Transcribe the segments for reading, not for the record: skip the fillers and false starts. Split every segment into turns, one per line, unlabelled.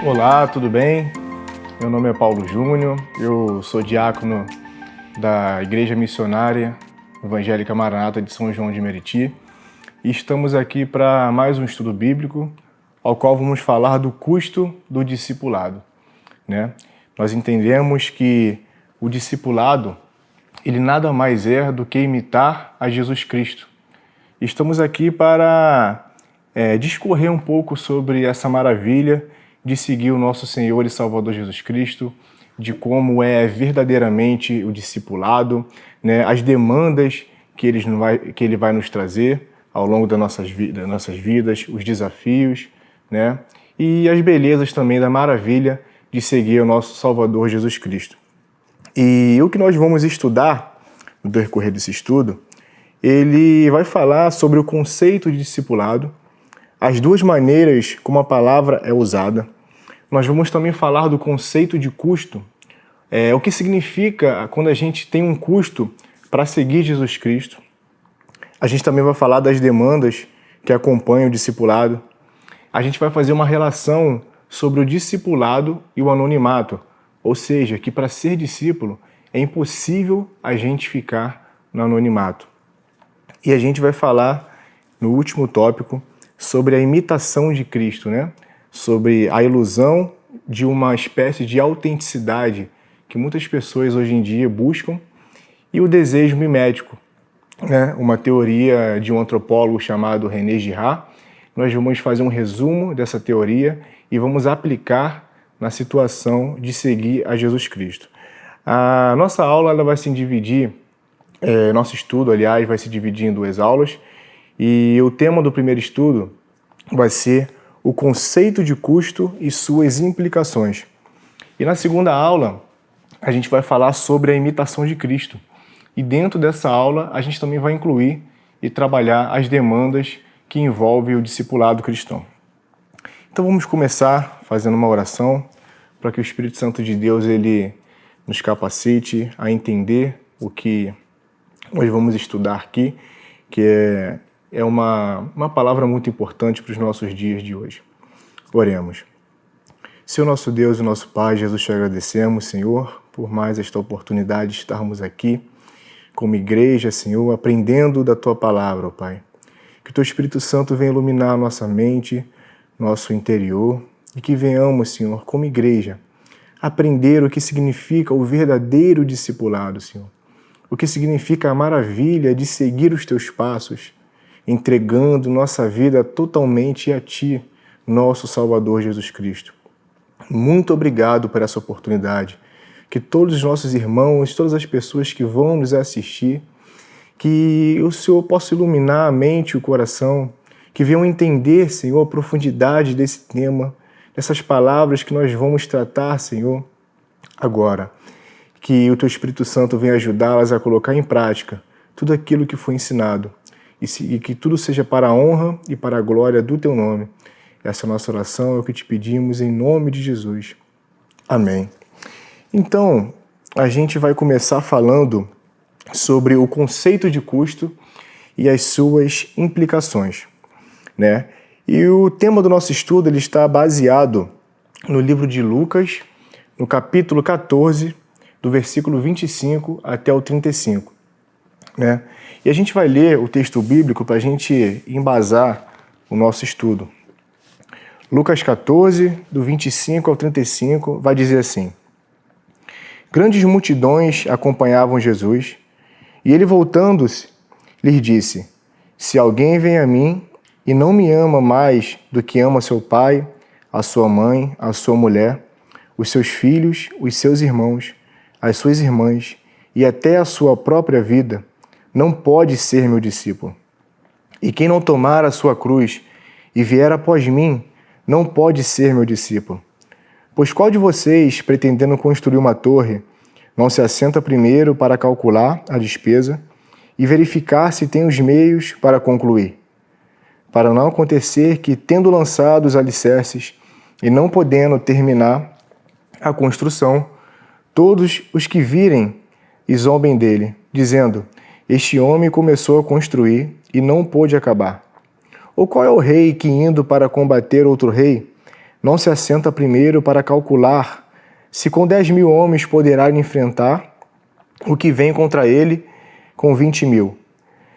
Olá, tudo bem? Meu nome é Paulo Júnior, eu sou diácono da Igreja Missionária Evangélica Maranata de São João de Meriti e estamos aqui para mais um estudo bíblico, ao qual vamos falar do custo do discipulado, né? Nós entendemos que o discipulado, ele nada mais é do que imitar a Jesus Cristo. Estamos aqui para discorrer um pouco sobre essa maravilha de seguir o nosso Senhor e Salvador Jesus Cristo, de como é verdadeiramente o discipulado, né, as demandas que ele vai nos trazer ao longo das nossas vidas, os desafios, né, e as belezas também da maravilha de seguir o nosso Salvador Jesus Cristo. E o que nós vamos estudar no decorrer desse estudo, ele vai falar sobre o conceito de discipulado, as duas maneiras como a palavra é usada. Nós vamos também falar do conceito de custo, o que significa quando a gente tem um custo para seguir Jesus Cristo. A gente também vai falar das demandas que acompanham o discipulado. A gente vai fazer uma relação sobre o discipulado e o anonimato, ou seja, que para ser discípulo é impossível a gente ficar no anonimato. E a gente vai falar, no último tópico, sobre a imitação de Cristo, né? Sobre a ilusão de uma espécie de autenticidade que muitas pessoas hoje em dia buscam e o desejo mimético, né? Uma teoria de um antropólogo chamado René Girard. Nós vamos fazer um resumo dessa teoria e vamos aplicar na situação de seguir a Jesus Cristo. A nossa aula ela vai se dividir, nosso estudo, aliás, vai se dividir em duas aulas. E o tema do primeiro estudo vai ser o conceito de custo e suas implicações. E na segunda aula, a gente vai falar sobre a imitação de Cristo. E dentro dessa aula, a gente também vai incluir e trabalhar as demandas que envolvem o discipulado cristão. Então vamos começar fazendo uma oração para que o Espírito Santo de Deus ele nos capacite a entender o que nós vamos estudar aqui, que é uma palavra muito importante para os nossos dias de hoje. Oremos. Senhor nosso Deus e nosso Pai, Jesus, te agradecemos, Senhor, por mais esta oportunidade de estarmos aqui como igreja, Senhor, aprendendo da Tua palavra, ó Pai. Que o Teu Espírito Santo venha iluminar a nossa mente, nosso interior, e que venhamos, Senhor, como igreja, aprender o que significa o verdadeiro discipulado, Senhor. O que significa a maravilha de seguir os Teus passos, entregando nossa vida totalmente a Ti, nosso Salvador Jesus Cristo. Muito obrigado por essa oportunidade. Que todos os nossos irmãos, todas as pessoas que vão nos assistir, que o Senhor possa iluminar a mente e o coração, que venham entender, Senhor, a profundidade desse tema, dessas palavras que nós vamos tratar, Senhor, agora. Que o Teu Espírito Santo venha ajudá-las a colocar em prática tudo aquilo que foi ensinado. E que tudo seja para a honra e para a glória do Teu nome. Essa é a nossa oração, é o que te pedimos em nome de Jesus. Amém. Então, a gente vai começar falando sobre o conceito de custo e as suas implicações, né? E o tema do nosso estudo ele está baseado no livro de Lucas, no capítulo 14, do versículo 25 até o 35, né? E a gente vai ler o texto bíblico para a gente embasar o nosso estudo. Lucas 14, do 25 ao 35, vai dizer assim: Grandes multidões acompanhavam Jesus, e ele voltando-se, lhes disse: Se alguém vem a mim e não me ama mais do que ama seu pai, a sua mãe, a sua mulher, os seus filhos, os seus irmãos, as suas irmãs e até a sua própria vida, não pode ser meu discípulo. E quem não tomar a sua cruz e vier após mim, não pode ser meu discípulo. Pois qual de vocês, pretendendo construir uma torre, não se assenta primeiro para calcular a despesa e verificar se tem os meios para concluir? Para não acontecer que, tendo lançado os alicerces e não podendo terminar a construção, todos os que virem e zombem dele, dizendo: Este homem começou a construir e não pôde acabar. Ou qual é o rei que, indo para combater outro rei, não se assenta primeiro para calcular se com 10.000 homens poderá enfrentar o que vem contra ele com 20.000.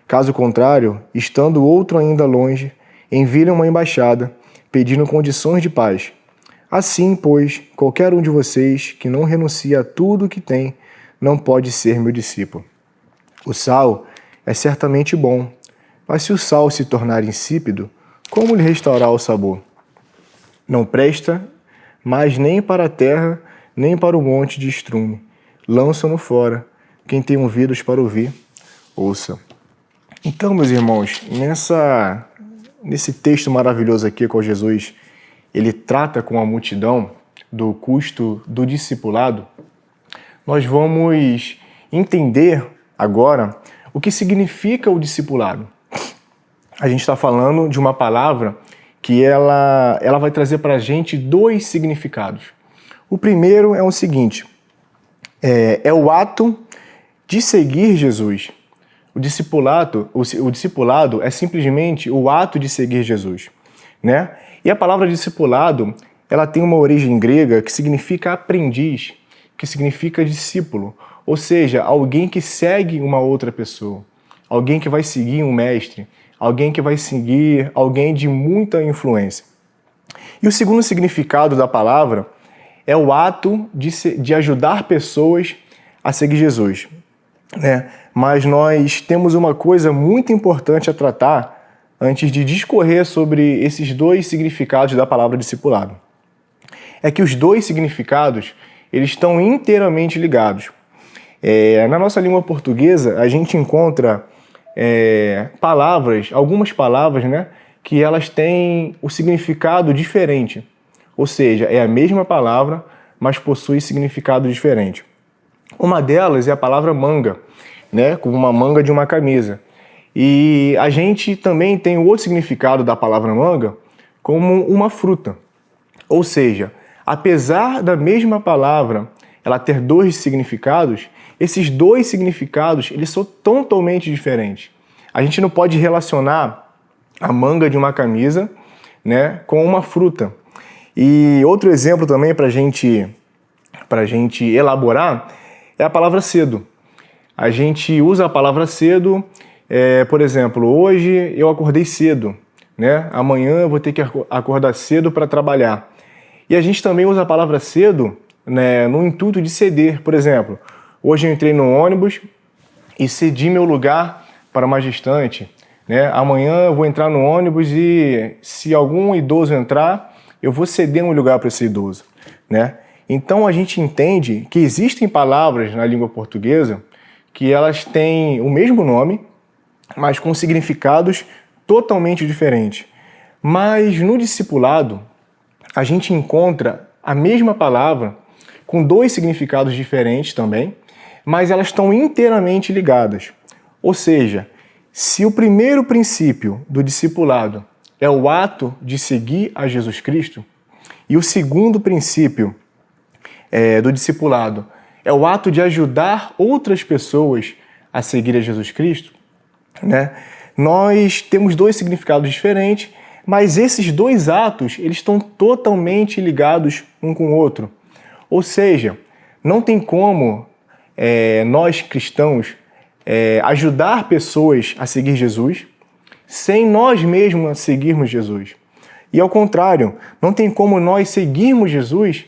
Caso contrário, estando outro ainda longe, envia uma embaixada, pedindo condições de paz. Assim, pois, qualquer um de vocês que não renuncia a tudo o que tem, não pode ser meu discípulo. O sal é certamente bom, mas se o sal se tornar insípido, como lhe restaurar o sabor? Não presta mais nem para a terra, nem para o monte de estrume. Lança-no fora. Quem tem ouvidos para ouvir, ouça. Então, meus irmãos, nesse texto maravilhoso aqui com Jesus, ele trata com a multidão do custo do discipulado. Nós vamos entender agora o que significa o discipulado. A gente está falando de uma palavra que ela vai trazer para a gente dois significados. O primeiro é o seguinte, é o ato de seguir Jesus. O discipulado é simplesmente o ato de seguir Jesus, né? E a palavra discipulado, ela tem uma origem grega que significa aprendiz, que significa discípulo, ou seja, alguém que segue uma outra pessoa, alguém que vai seguir um mestre, alguém que vai seguir alguém de muita influência. E o segundo significado da palavra é o ato de ajudar pessoas a seguir Jesus, né? Mas nós temos uma coisa muito importante a tratar antes de discorrer sobre esses dois significados da palavra discipulado. É que os dois significados, eles estão inteiramente ligados. Na nossa língua portuguesa, a gente encontra algumas palavras, né, que elas têm o significado diferente. Ou seja, é a mesma palavra, mas possui significado diferente. Uma delas é a palavra manga, né, como uma manga de uma camisa. E a gente também tem o outro significado da palavra manga como uma fruta. Ou seja, apesar da mesma palavra ela ter dois significados, esses dois significados eles são totalmente diferentes. A gente não pode relacionar a manga de uma camisa, né, com uma fruta. E outro exemplo também para a gente elaborar é a palavra cedo. A gente usa a palavra cedo, por exemplo, hoje eu acordei cedo, né? Amanhã eu vou ter que acordar cedo para trabalhar. E a gente também usa a palavra cedo, né, no intuito de ceder. Por exemplo, hoje eu entrei no ônibus e cedi meu lugar para mais distante, né? Amanhã eu vou entrar no ônibus e se algum idoso entrar, eu vou ceder um lugar para esse idoso, né? Então a gente entende que existem palavras na língua portuguesa que elas têm o mesmo nome, mas com significados totalmente diferentes. Mas no discipulado, a gente encontra a mesma palavra com dois significados diferentes também, mas elas estão inteiramente ligadas. Ou seja, se o primeiro princípio do discipulado é o ato de seguir a Jesus Cristo, e o segundo princípio do discipulado é o ato de ajudar outras pessoas a seguir a Jesus Cristo, né? Nós temos dois significados diferentes, mas esses dois atos eles estão totalmente ligados um com o outro. Ou seja, não tem como nós cristãos ajudar pessoas a seguir Jesus sem nós mesmos seguirmos Jesus. E ao contrário, não tem como nós seguirmos Jesus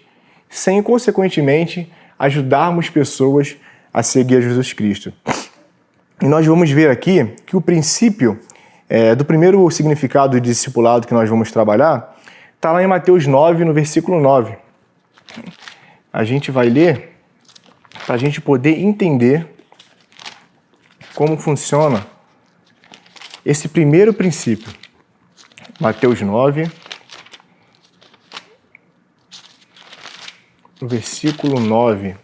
sem, consequentemente, ajudarmos pessoas a seguir a Jesus Cristo. E nós vamos ver aqui que o princípio do primeiro significado de discipulado que nós vamos trabalhar está lá em Mateus 9, no versículo 9. A gente vai ler para a gente poder entender como funciona esse primeiro princípio. Mateus 9, no versículo 9.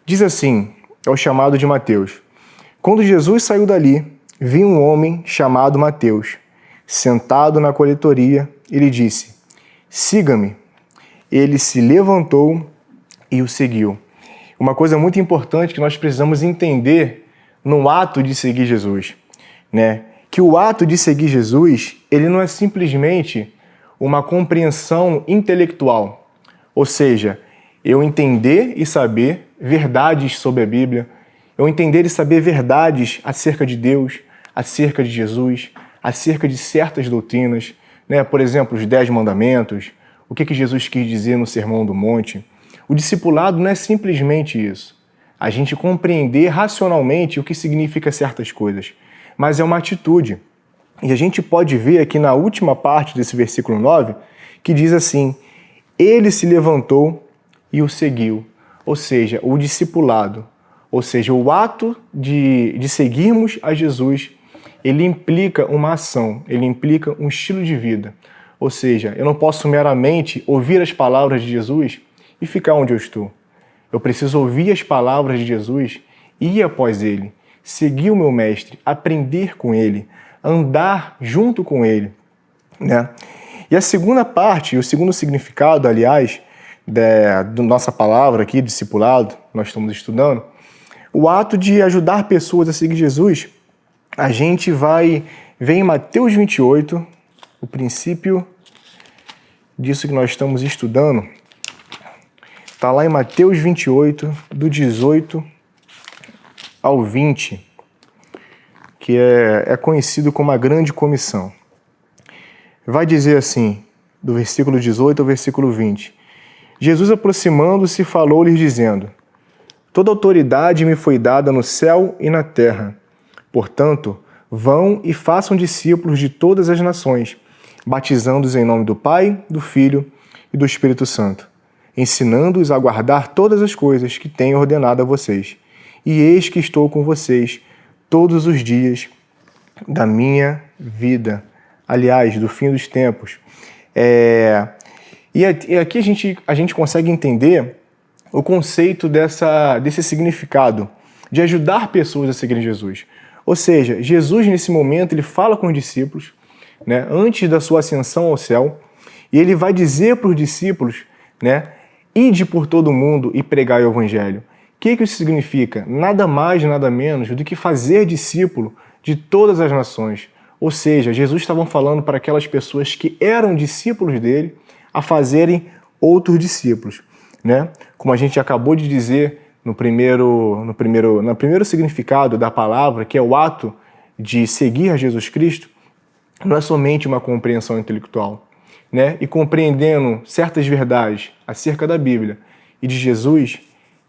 Diz assim, é o chamado de Mateus. Quando Jesus saiu dali, viu um homem chamado Mateus, sentado na coletoria, e lhe disse, siga-me. Ele se levantou e o seguiu. Uma coisa muito importante que nós precisamos entender no ato de seguir Jesus, né? que o ato de seguir Jesus, ele não é simplesmente uma compreensão intelectual, ou seja, eu entender e saber verdades sobre a Bíblia, eu entender e saber verdades acerca de Deus, acerca de Jesus, acerca de certas doutrinas, né? Por exemplo, os 10 mandamentos, o que Jesus quis dizer no Sermão do Monte. O discipulado não é simplesmente isso, a gente compreender racionalmente o que significa certas coisas, mas é uma atitude. E a gente pode ver aqui na última parte desse versículo 9, que diz assim: ele se levantou e o seguiu. Ou seja, o discipulado, ou seja, o ato de seguirmos a Jesus, ele implica uma ação, ele implica um estilo de vida. Ou seja, eu não posso meramente ouvir as palavras de Jesus e ficar onde eu estou. Eu preciso ouvir as palavras de Jesus e ir após ele, seguir o meu mestre, aprender com ele, andar junto com ele, né? E a segunda parte, o segundo significado, aliás, da nossa palavra aqui, discipulado, nós estamos estudando, o ato de ajudar pessoas a seguir Jesus, a gente vem em Mateus 28, o princípio disso que nós estamos estudando, está lá em Mateus 28, do 18 ao 20, que é conhecido como a Grande Comissão. Vai dizer assim, do versículo 18 ao versículo 20, Jesus, aproximando-se, falou-lhes dizendo: toda autoridade me foi dada no céu e na terra. Portanto, vão e façam discípulos de todas as nações, batizando-os em nome do Pai, do Filho e do Espírito Santo, ensinando-os a guardar todas as coisas que tenho ordenado a vocês. E eis que estou com vocês todos os dias da minha vida. Aliás, do fim dos tempos. E aqui a gente consegue entender o conceito desse significado de ajudar pessoas a seguirem Jesus. Ou seja, Jesus nesse momento ele fala com os discípulos, né, antes da sua ascensão ao céu, e ele vai dizer para os discípulos, né, ide por todo mundo e pregai o evangelho. O que isso significa? Nada mais, nada menos do que fazer discípulo de todas as nações. Ou seja, Jesus estava falando para aquelas pessoas que eram discípulos dele a fazerem outros discípulos, né? Como a gente acabou de dizer no primeiro significado da palavra, que é o ato de seguir a Jesus Cristo, não é somente uma compreensão intelectual, né? E compreendendo certas verdades acerca da Bíblia e de Jesus,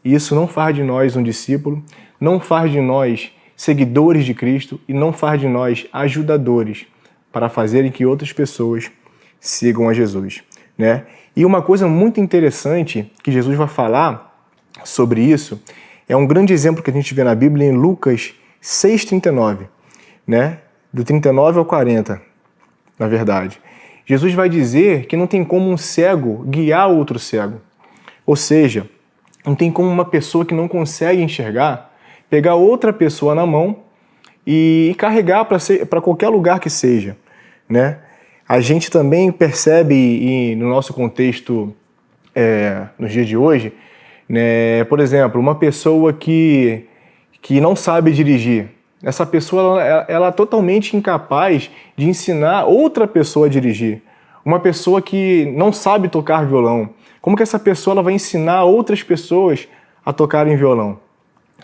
isso não faz de nós um discípulo, não faz de nós seguidores de Cristo e não faz de nós ajudadores para fazerem que outras pessoas sigam a Jesus, né? E uma coisa muito interessante que Jesus vai falar sobre isso é um grande exemplo que a gente vê na Bíblia em Lucas 6,39, né? Do 39 ao 40, na verdade. Jesus vai dizer que não tem como um cego guiar outro cego. Ou seja, não tem como uma pessoa que não consegue enxergar pegar outra pessoa na mão e carregar para qualquer lugar que seja, né? A gente também percebe, e no nosso contexto nos dias de hoje, né, por exemplo, uma pessoa que não sabe dirigir, essa pessoa ela é totalmente incapaz de ensinar outra pessoa a dirigir. Uma pessoa que não sabe tocar violão, como que essa pessoa ela vai ensinar outras pessoas a tocarem violão?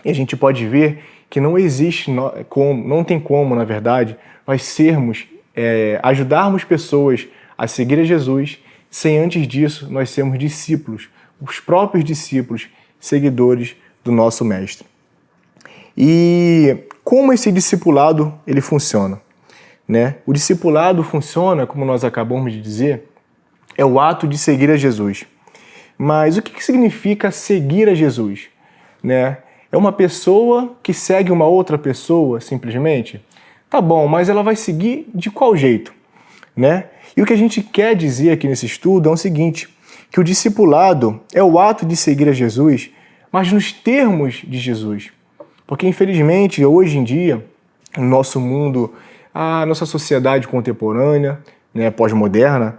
E a gente pode ver que não existe, não tem como, na verdade, nós ajudarmos pessoas a seguir a Jesus, sem antes disso nós sermos discípulos, os próprios discípulos, seguidores do nosso Mestre. E como esse discipulado ele funciona, né? O discipulado funciona, como nós acabamos de dizer, é o ato de seguir a Jesus. Mas o que significa seguir a Jesus, né? É uma pessoa que segue uma outra pessoa, simplesmente? Tá bom, mas ela vai seguir de qual jeito, né? E o que a gente quer dizer aqui nesse estudo é o seguinte, que o discipulado é o ato de seguir a Jesus, mas nos termos de Jesus. Porque, infelizmente, hoje em dia, no nosso mundo, a nossa sociedade contemporânea, né, pós-moderna,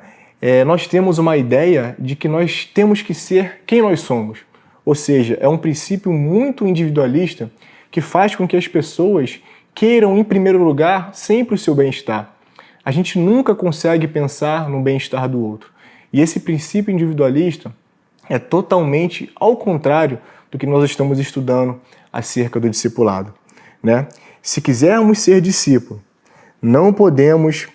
nós temos uma ideia de que nós temos que ser quem nós somos. Ou seja, é um princípio muito individualista que faz com que as pessoas queiram, em primeiro lugar, sempre o seu bem-estar. A gente nunca consegue pensar no bem-estar do outro. E esse princípio individualista é totalmente ao contrário do que nós estamos estudando acerca do discipulado, né? Se quisermos ser discípulo, não podemos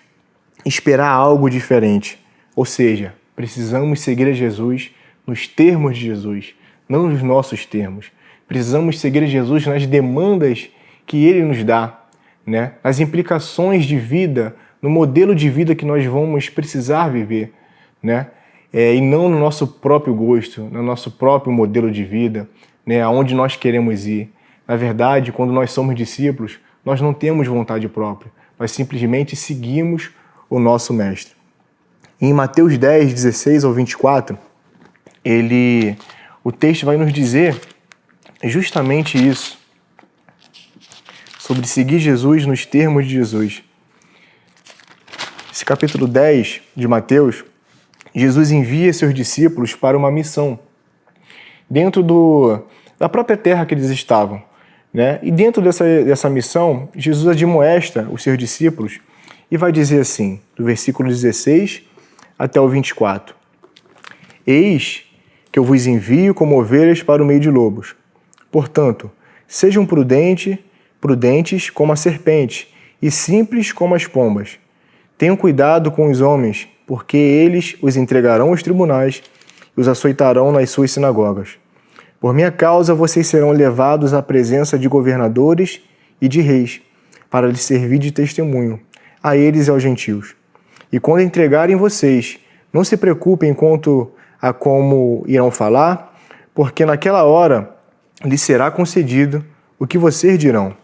esperar algo diferente. Ou seja, precisamos seguir a Jesus nos termos de Jesus, não nos nossos termos. Precisamos seguir a Jesus nas demandas que Ele nos dá, né? Nas implicações de vida, no modelo de vida que nós vamos precisar viver, né? E não no nosso próprio gosto, no nosso próprio modelo de vida, né? Aonde nós queremos ir. Na verdade, quando nós somos discípulos, nós não temos vontade própria. Nós simplesmente seguimos o nosso Mestre. Em Mateus 10, 16 ao 24, o texto vai nos dizer justamente isso, sobre seguir Jesus nos termos de Jesus. Esse capítulo 10 de Mateus, Jesus envia seus discípulos para uma missão dentro da própria terra que eles estavam, né? E dentro dessa missão, Jesus admoesta os seus discípulos e vai dizer assim, do versículo 16 até o 24: Eis que eu vos envio como ovelhas para o meio de lobos. Portanto, sejam prudentes como a serpente e simples como as pombas. Tenham cuidado com os homens, porque eles os entregarão aos tribunais e os açoitarão nas suas sinagogas. Por minha causa, vocês serão levados à presença de governadores e de reis, para lhes servir de testemunho, a eles e aos gentios. E quando entregarem vocês, não se preocupem quanto a como irão falar, porque naquela hora lhes será concedido o que vocês dirão.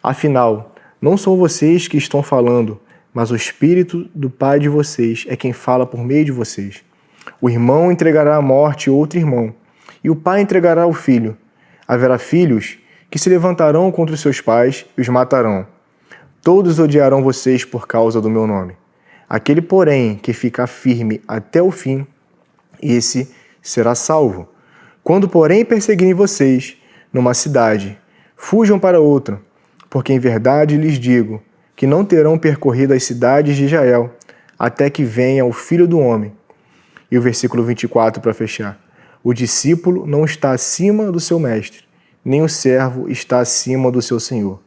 Afinal, não são vocês que estão falando, mas o Espírito do Pai de vocês é quem fala por meio de vocês. O irmão entregará à morte outro irmão, e o pai entregará o filho. Haverá filhos que se levantarão contra os seus pais e os matarão. Todos odiarão vocês por causa do meu nome. Aquele, porém, que ficar firme até o fim, esse será salvo. Quando, porém, perseguirem vocês numa cidade, fujam para outra, porque em verdade lhes digo que não terão percorrido as cidades de Israel até que venha o Filho do Homem. E o versículo 24 para fechar. O discípulo não está acima do seu mestre, nem o servo está acima do seu senhor.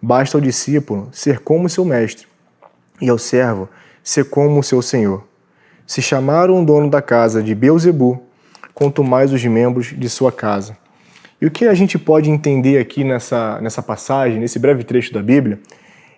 Basta ao discípulo ser como seu mestre, e ao servo ser como o seu senhor. Se chamaram o dono da casa de Beelzebu, quanto mais os membros de sua casa. E o que a gente pode entender aqui nessa passagem, nesse breve trecho da Bíblia,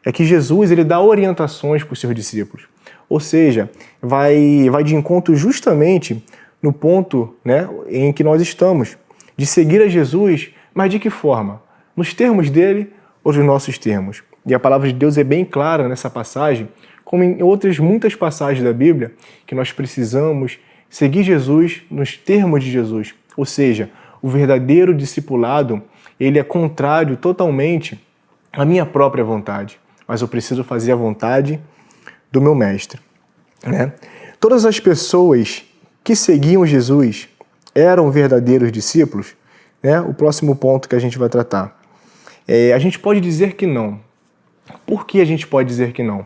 é que Jesus ele dá orientações para os seus discípulos. Ou seja, vai de encontro justamente no ponto, né, em que nós estamos, de seguir a Jesus, mas de que forma? Nos termos dele ou nos nossos termos? E a palavra de Deus é bem clara nessa passagem, como em outras muitas passagens da Bíblia, que nós precisamos seguir Jesus nos termos de Jesus. Ou seja, o verdadeiro discipulado, ele é contrário totalmente à minha própria vontade, mas eu preciso fazer a vontade do meu mestre, né? Todas as pessoas que seguiam Jesus eram verdadeiros discípulos, né? O próximo ponto que a gente vai tratar. A gente pode dizer que não. Por que a gente pode dizer que não?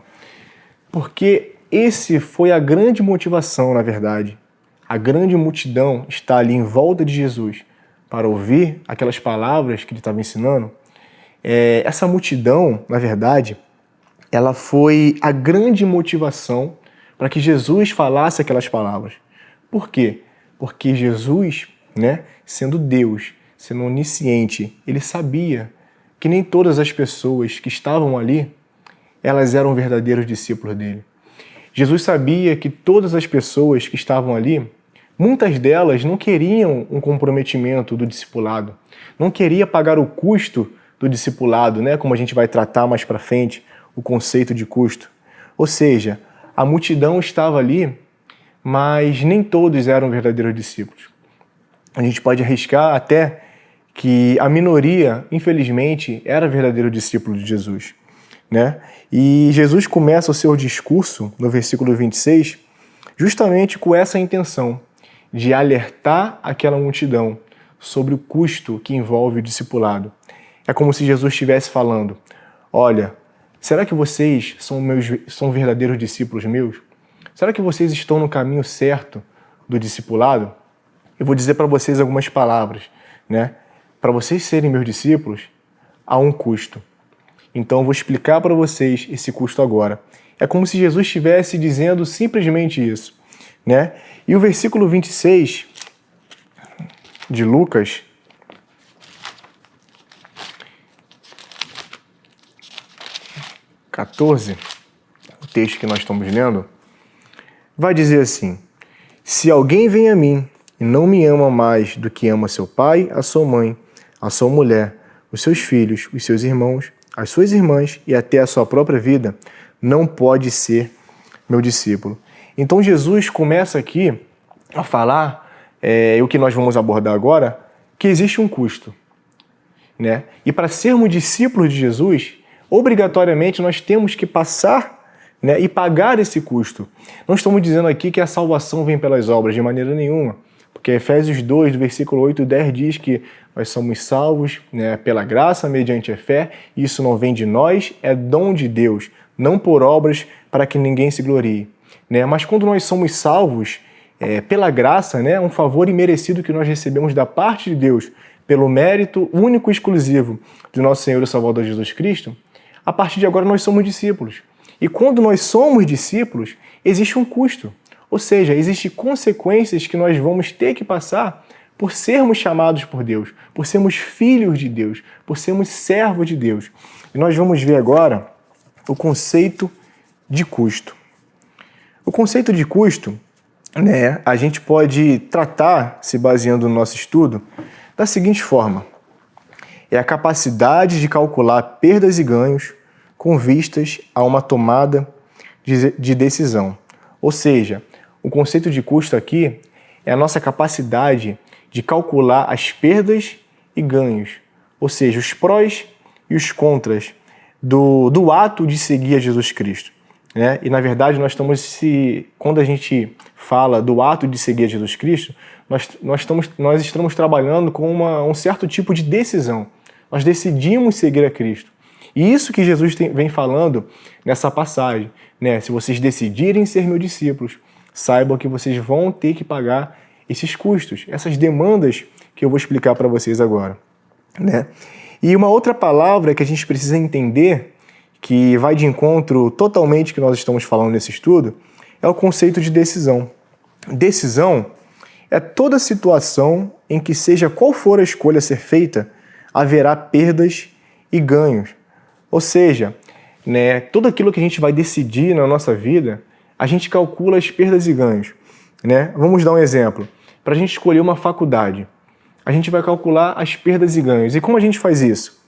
Porque esse foi a grande motivação, na verdade. A grande multidão está ali em volta de Jesus para ouvir aquelas palavras que ele estava ensinando. Essa multidão, na verdade, ela foi a grande motivação para que Jesus falasse aquelas palavras. Por quê? Porque Jesus, né, sendo Deus, sendo onisciente, ele sabia que nem todas as pessoas que estavam ali, elas eram verdadeiros discípulos dele. Jesus sabia que todas as pessoas que estavam ali, muitas delas não queriam um comprometimento do discipulado, não queria pagar o custo do discipulado, né, como a gente vai tratar mais para frente, o conceito de custo. Ou seja, a multidão estava ali, mas nem todos eram verdadeiros discípulos. A gente pode arriscar até que a minoria, infelizmente, era verdadeiro discípulo de Jesus, né? E Jesus começa o seu discurso, no versículo 26, justamente com essa intenção de alertar aquela multidão sobre o custo que envolve o discipulado. É como se Jesus estivesse falando: olha, será que vocês são verdadeiros discípulos meus? Será que vocês estão no caminho certo do discipulado? Eu vou dizer para vocês algumas palavras, né? Para vocês serem meus discípulos, há um custo. Então eu vou explicar para vocês esse custo agora. É como se Jesus estivesse dizendo simplesmente isso, né? E o versículo 26 de Lucas, o texto que nós estamos lendo, vai dizer assim: se alguém vem a mim e não me ama mais do que ama seu pai, a sua mãe, a sua mulher, os seus filhos, os seus irmãos, as suas irmãs e até a sua própria vida, não pode ser meu discípulo. Então Jesus começa aqui a falar, o que nós vamos abordar agora, que existe um custo, né? E para sermos discípulos de Jesus, obrigatoriamente nós temos que passar, né, e pagar esse custo. Não estamos dizendo aqui que a salvação vem pelas obras, de maneira nenhuma. Porque Efésios 2, do versículo 8 e 10 diz que nós somos salvos, né, pela graça, mediante a fé. Isso não vem de nós, é dom de Deus, não por obras para que ninguém se glorie. Né? Mas quando nós somos salvos pela graça, né, um favor imerecido que nós recebemos da parte de Deus, pelo mérito único e exclusivo de nosso Senhor e Salvador Jesus Cristo, a partir de agora nós somos discípulos. E quando nós somos discípulos, existe um custo. Ou seja, existem consequências que nós vamos ter que passar por sermos chamados por Deus, por sermos filhos de Deus, por sermos servos de Deus. E nós vamos ver agora o conceito de custo. O conceito de custo, né, a gente pode tratar, se baseando no nosso estudo, da seguinte forma: é a capacidade de calcular perdas e ganhos com vistas a uma tomada de decisão. Ou seja, o conceito de custo aqui é a nossa capacidade de calcular as perdas e ganhos, ou seja, os prós e os contras do ato de seguir a Jesus Cristo. Né? E na verdade quando a gente fala do ato de seguir a Jesus Cristo, nós estamos trabalhando com um certo tipo de decisão. Nós decidimos seguir a Cristo. E isso que Jesus vem falando nessa passagem, né? Se vocês decidirem ser meus discípulos, saibam que vocês vão ter que pagar esses custos, essas demandas que eu vou explicar para vocês agora, né? E uma outra palavra que a gente precisa entender, que vai de encontro totalmente que nós estamos falando nesse estudo, é o conceito de decisão. Decisão é toda situação em que, seja qual for a escolha a ser feita, haverá perdas e ganhos. Ou seja, né, tudo aquilo que a gente vai decidir na nossa vida, a gente calcula as perdas e ganhos. Né? Vamos dar um exemplo. Para a gente escolher uma faculdade, a gente vai calcular as perdas e ganhos. E como a gente faz isso?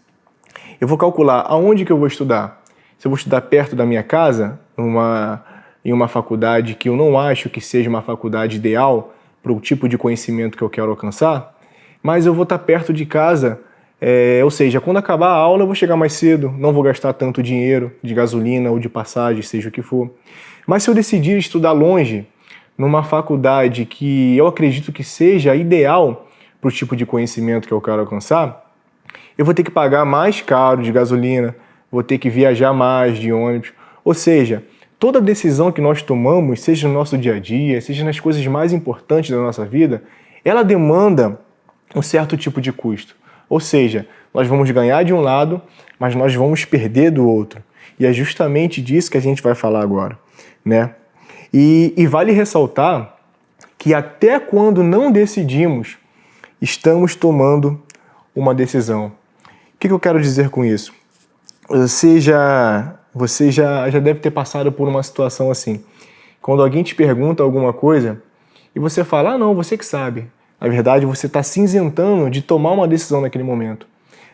Eu vou calcular aonde que eu vou estudar. Se eu vou estudar perto da minha casa, em uma faculdade que eu não acho que seja uma faculdade ideal para o tipo de conhecimento que eu quero alcançar, mas eu vou estar perto de casa, ou seja, quando acabar a aula eu vou chegar mais cedo, não vou gastar tanto dinheiro de gasolina ou de passagem, seja o que for. Mas se eu decidir estudar longe, numa faculdade que eu acredito que seja ideal para o tipo de conhecimento que eu quero alcançar, eu vou ter que pagar mais caro de gasolina, vou ter que viajar mais de ônibus. Ou seja, toda decisão que nós tomamos, seja no nosso dia a dia, seja nas coisas mais importantes da nossa vida, ela demanda um certo tipo de custo. Ou seja, nós vamos ganhar de um lado, mas nós vamos perder do outro. E é justamente disso que a gente vai falar agora, né? E vale ressaltar que até quando não decidimos, estamos tomando uma decisão. O que eu quero dizer com isso? Você já deve ter passado por uma situação assim. Quando alguém te pergunta alguma coisa e você fala, não, você que sabe. Na verdade, você está se isentando de tomar uma decisão naquele momento.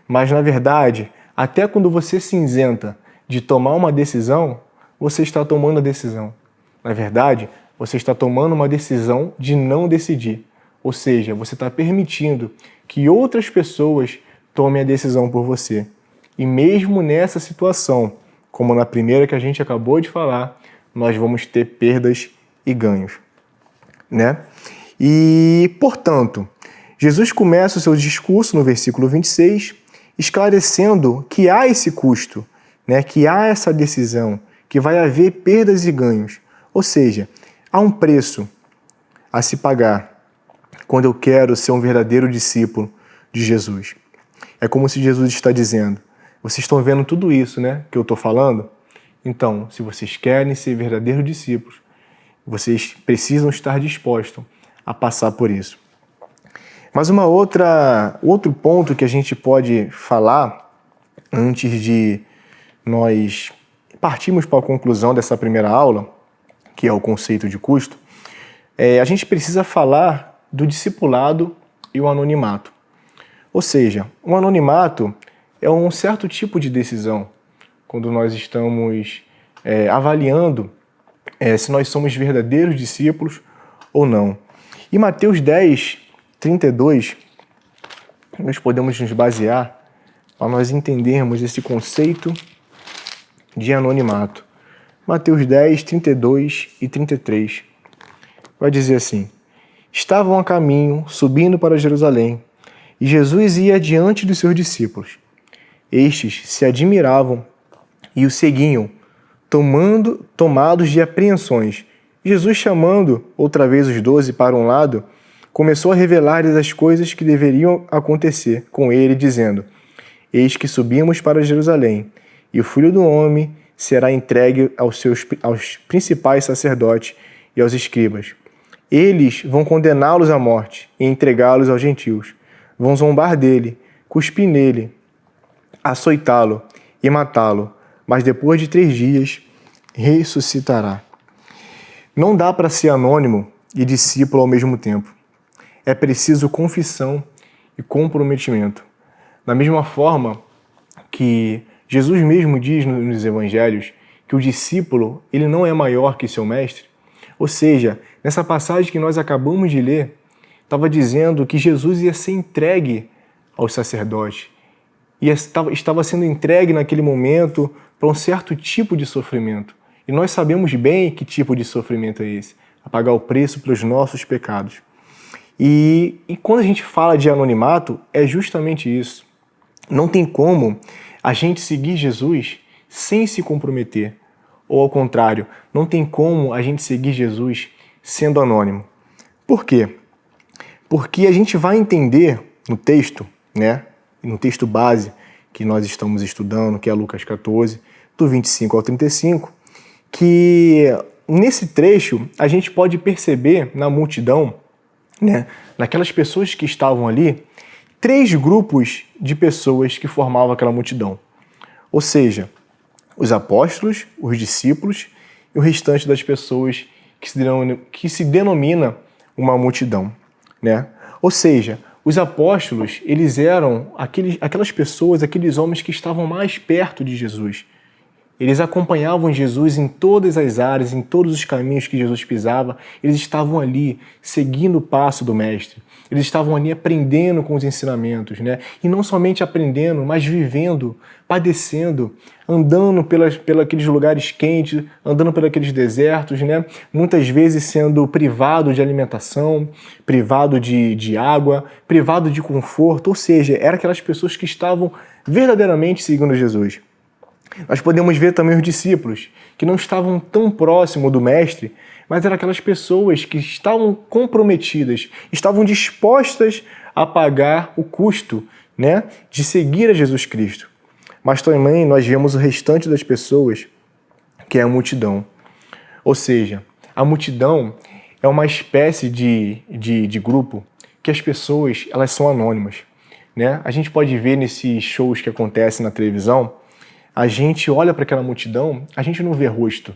Mas, na verdade, até quando você se isenta de tomar uma decisão, você está tomando a decisão. Na verdade, você está tomando uma decisão de não decidir. Ou seja, você está permitindo que outras pessoas tomem a decisão por você. E mesmo nessa situação, como na primeira que a gente acabou de falar, nós vamos ter perdas e ganhos, né? E, portanto, Jesus começa o seu discurso no versículo 26, esclarecendo que há esse custo, né, que há essa decisão, que vai haver perdas e ganhos. Ou seja, há um preço a se pagar quando eu quero ser um verdadeiro discípulo de Jesus. É como se Jesus está dizendo, vocês estão vendo tudo isso, né, que eu estou falando? Então, se vocês querem ser verdadeiros discípulos, vocês precisam estar dispostos a passar por isso. Mas outro ponto que a gente pode falar antes de nós partirmos para a conclusão dessa primeira aula, que é o conceito de custo, a gente precisa falar do discipulado e o anonimato. Ou seja, o anonimato é um certo tipo de decisão quando nós estamos avaliando se nós somos verdadeiros discípulos ou não. Em Mateus 10, 32, nós podemos nos basear para nós entendermos esse conceito de anonimato. Mateus 10, 32 e 33. Vai dizer assim: estavam a caminho, subindo para Jerusalém, e Jesus ia diante dos seus discípulos. Estes se admiravam e o seguiam, tomados de apreensões. Jesus, chamando outra vez os 12 para um lado, começou a revelar-lhes as coisas que deveriam acontecer com ele, dizendo: eis que subimos para Jerusalém, e o Filho do Homem será entregue aos principais sacerdotes e aos escribas. Eles vão condená-los à morte e entregá-los aos gentios. Vão zombar dele, cuspir nele, açoitá-lo e matá-lo, mas depois de 3 dias ressuscitará. Não dá para ser anônimo e discípulo ao mesmo tempo. É preciso confissão e comprometimento. Da mesma forma que Jesus mesmo diz nos evangelhos que o discípulo ele não é maior que seu mestre, ou seja, nessa passagem que nós acabamos de ler, estava dizendo que Jesus ia ser entregue aos sacerdotes, estava sendo entregue naquele momento para um certo tipo de sofrimento. E nós sabemos bem que tipo de sofrimento é esse, a pagar o preço pelos nossos pecados. E quando a gente fala de anonimato, é justamente isso. Não tem como a gente seguir Jesus sem se comprometer. Ou ao contrário, não tem como a gente seguir Jesus sendo anônimo. Por quê? Porque a gente vai entender no texto, né, no texto base que nós estamos estudando, que é Lucas 14, do 25 ao 35, que nesse trecho a gente pode perceber na multidão, né, naquelas pessoas que estavam ali, 3 grupos de pessoas que formavam aquela multidão. Ou seja, os apóstolos, os discípulos e o restante das pessoas que se denomina uma multidão, né? Ou seja, os apóstolos, eles eram aquelas pessoas, aqueles homens que estavam mais perto de Jesus. Eles acompanhavam Jesus em todas as áreas, em todos os caminhos que Jesus pisava. Eles estavam ali, seguindo o passo do Mestre. Eles estavam ali aprendendo com os ensinamentos, né? E não somente aprendendo, mas vivendo, padecendo, andando pelos aqueles lugares quentes, andando pelos aqueles desertos, né? Muitas vezes sendo privado de alimentação, privado de água, privado de conforto. Ou seja, eram aquelas pessoas que estavam verdadeiramente seguindo Jesus. Nós podemos ver também os discípulos, que não estavam tão próximos do Mestre, mas eram aquelas pessoas que estavam comprometidas, estavam dispostas a pagar o custo, né, de seguir a Jesus Cristo. Mas também nós vemos o restante das pessoas, que é a multidão. Ou seja, a multidão é uma espécie de grupo que as pessoas elas são anônimas, né? A gente pode ver nesses shows que acontecem na televisão, a gente olha para aquela multidão, a gente não vê rosto,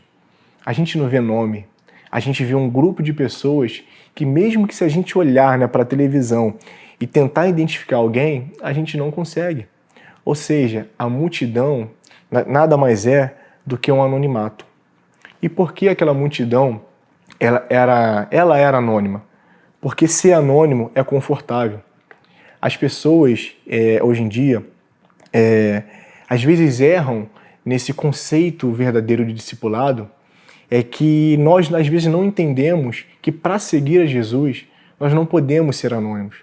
a gente não vê nome, a gente vê um grupo de pessoas que mesmo que se a gente olhar, né, para a televisão e tentar identificar alguém, a gente não consegue. Ou seja, a multidão nada mais é do que um anonimato. E por que aquela multidão ela era anônima? Porque ser anônimo é confortável. As pessoas, hoje em dia, às vezes erram nesse conceito verdadeiro de discipulado, é que nós às vezes não entendemos que para seguir a Jesus nós não podemos ser anônimos.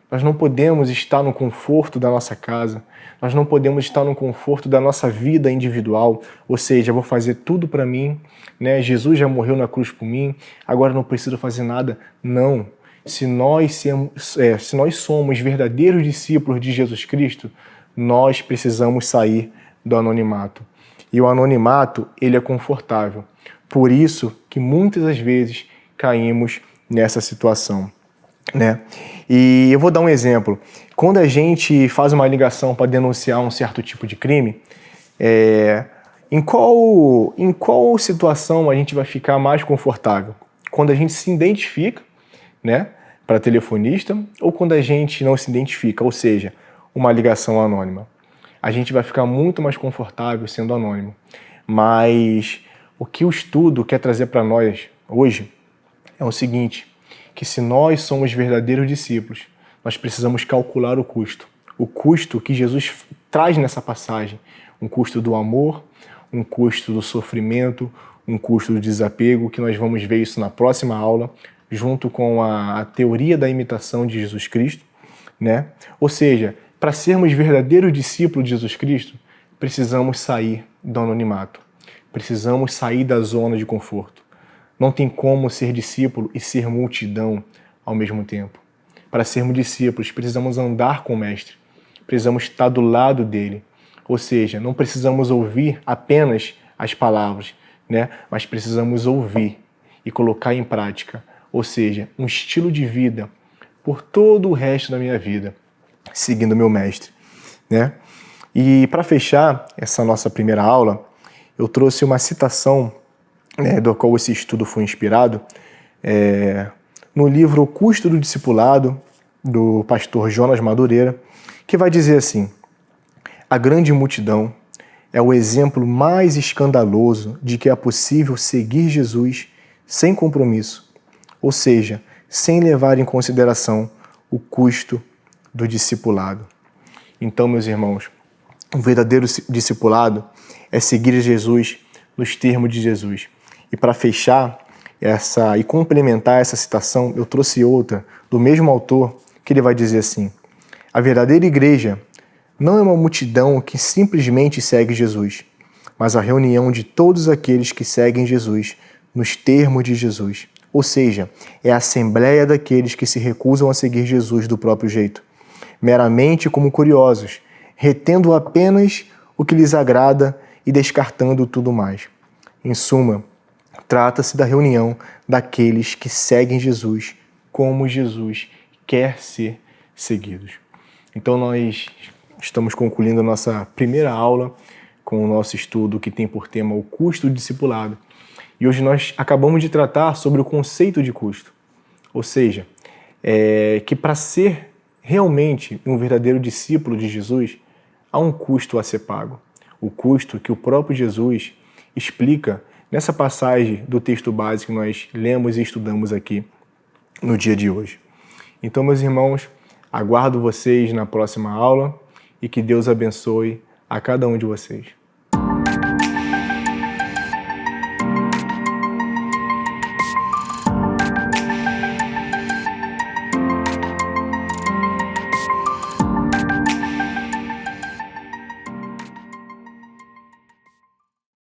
Nós não podemos estar no conforto da nossa casa, nós não podemos estar no conforto da nossa vida individual, ou seja, eu vou fazer tudo para mim, né? Jesus já morreu na cruz por mim, agora não preciso fazer nada. Não. Se nós somos verdadeiros discípulos de Jesus Cristo, nós precisamos sair do anonimato. E o anonimato, ele é confortável. Por isso que muitas das vezes caímos nessa situação, né? E eu vou dar um exemplo. Quando a gente faz uma ligação para denunciar um certo tipo de crime, em qual situação a gente vai ficar mais confortável? Quando a gente se identifica, né, para telefonista, ou quando a gente não se identifica, ou seja, uma ligação anônima. A gente vai ficar muito mais confortável sendo anônimo. Mas o que o estudo quer trazer para nós hoje é o seguinte, que se nós somos verdadeiros discípulos, nós precisamos calcular o custo que Jesus traz nessa passagem, um custo do amor, um custo do sofrimento, um custo do desapego, que nós vamos ver isso na próxima aula, junto com a teoria da imitação de Jesus Cristo, né? Ou seja, para sermos verdadeiros discípulos de Jesus Cristo, precisamos sair do anonimato, precisamos sair da zona de conforto. Não tem como ser discípulo e ser multidão ao mesmo tempo. Para sermos discípulos, precisamos andar com o Mestre, precisamos estar do lado dele. Ou seja, não precisamos ouvir apenas as palavras, né? Mas precisamos ouvir e colocar em prática. Ou seja, um estilo de vida por todo o resto da minha vida, seguindo meu Mestre, né? E para fechar essa nossa primeira aula, eu trouxe uma citação, né, do qual esse estudo foi inspirado, no livro O Custo do Discipulado, do pastor Jonas Madureira, que vai dizer assim: a grande multidão é o exemplo mais escandaloso de que é possível seguir Jesus sem compromisso, ou seja, sem levar em consideração o custo do discipulado. Então, meus irmãos, o verdadeiro discipulado é seguir Jesus nos termos de Jesus. E para fechar e complementar essa citação, eu trouxe outra do mesmo autor, que ele vai dizer assim: a verdadeira igreja não é uma multidão que simplesmente segue Jesus, mas a reunião de todos aqueles que seguem Jesus nos termos de Jesus. Ou seja, é a assembleia daqueles que se recusam a seguir Jesus do próprio jeito, meramente como curiosos, retendo apenas o que lhes agrada e descartando tudo mais. Em suma, trata-se da reunião daqueles que seguem Jesus como Jesus quer ser seguidos. Então nós estamos concluindo a nossa primeira aula com o nosso estudo que tem por tema o custo do discipulado. E hoje nós acabamos de tratar sobre o conceito de custo. Ou seja, que para ser realmente um verdadeiro discípulo de Jesus, há um custo a ser pago. O custo que o próprio Jesus explica nessa passagem do texto base que nós lemos e estudamos aqui no dia de hoje. Então, meus irmãos, aguardo vocês na próxima aula e que Deus abençoe a cada um de vocês.